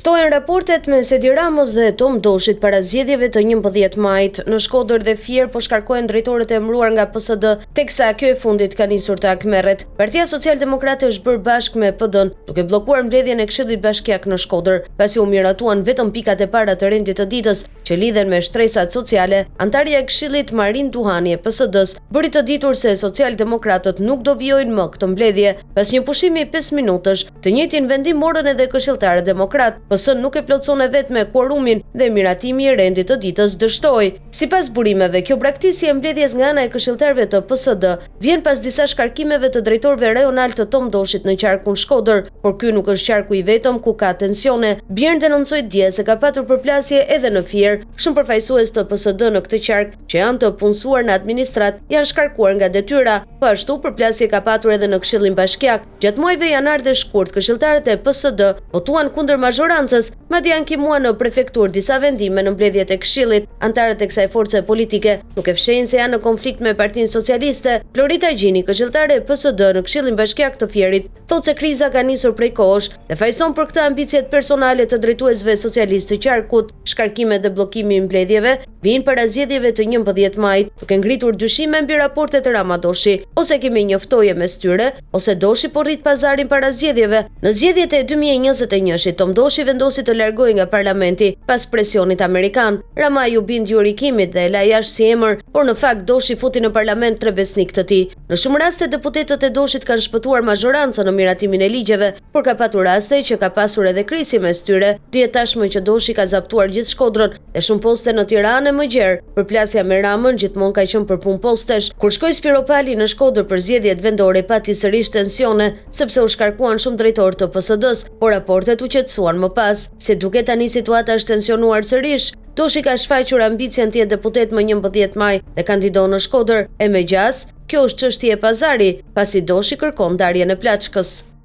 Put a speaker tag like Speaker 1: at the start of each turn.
Speaker 1: Ftohen raportet mes Edi Ramës dhe Tom Doshit para zgjedhjeve të 11 majit. Në Shkodër dhe Fier po shkarkohen drejtorët e emëruar nga PSD, teksa kjo e fundit ka nisur të akmerret. Partia Social-Demokrate është bërë bashkë me PD-n, duke bllokuar mbledhjen e Këshillit Bashkiak në Shkodër, pasi u miratuan vetëm pikat e para të rendit të ditës që lidhen me shtresat sociale. Antarja e Këshillit Marin Duhani e PSD-s bëri të ditur se Social-Demokratët nuk do vijojnë më këtë mbledhje. Pas një pushimi 5 minutësh, të njëjtin vendim morën edhe këshilltarët demokrat. PS nuk e plotësone vetëm me quorumin dhe miratimi i rendit të ditës dështoi. Sipas burimeve, kjo braktisje e mbledhjes nga ana e këshilltarëve të PSD vjen pas disa shkarkimeve të drejtorëve rajonal të Tom Doshit në qarkun Shkodër, por ky nuk është qarku i vetëm ku ka tensione. Bjern denoncoi dje se ka patur përplasje edhe në Fier. Shumë përfaqësues të PSD në këtë qark që janë të punësuar në administrat janë shkarkuar nga detyra. Po ashtu përplasje ka patur edhe në Këshillin Bashkiak. Gjatë muajve janar dhe shkurt, këshilltarët e PSD votuan kundër mazhorancës, madje ankimua në prefekturë disa vendime në mbledhjet e Këshillit. Antarët e kësaj force politike nuk e fshehin se janë në konflikt me Partinë Socialiste. Florita Gjini, këshilltare e PSD në Këshillin Bashkiak të Fierit, thotë se kriza ka nisur prej kohësh dhe fajson për këtë ambicjet personale të drejtuesve socialistë të qarkut. Shkarkimet dhe bllokimi i mbledhjeve vijnë para zgjedhjeve të 11 majit, duke ngritur dyshime mbi raportet e Rama-Doshi. Ose kemi njoftoje mes tyre, ose Doshi po rrit pazarin para zgjedhjeve. Në zgjedhjet e 2021-shit, Tom Doshi vendosi të largohej nga parlamenti pas presionit amerikan. Rama ju bind jurikimit dhe e la jashtë si emër, por në fakt Doshi futi në parlament 3 besnik të tij. Në shumë raste deputetët e Doshit kanë shpëtuar mazhorancën në miratimin e ligjeve, por ka patur raste që ka pasur edhe krisi mes tyre. Dihet tashmë që Doshi ka zaptuar gjithë Shkodrën dhe shumë poste në Tiranë e më gjerë. Përplasja me Ramën gjithmonë ka qenë për punë postesh. Kur shkoi Spiro Pali në Shkodër për zgjedhjet vendore, pati sërish tensione sepse u shkarkuan shumë drejtorë të PSD-s, por raportet u qetësuan më pas. Se duket tani situata është tensionuar sërish. Doshi ka shfaqur ambicien të jetë deputet më 11 maj dhe kandidon në Shkodër, e me gjas, kjo është çështje e pazari, pasi Doshi kërkon ndarjen e plaçkës.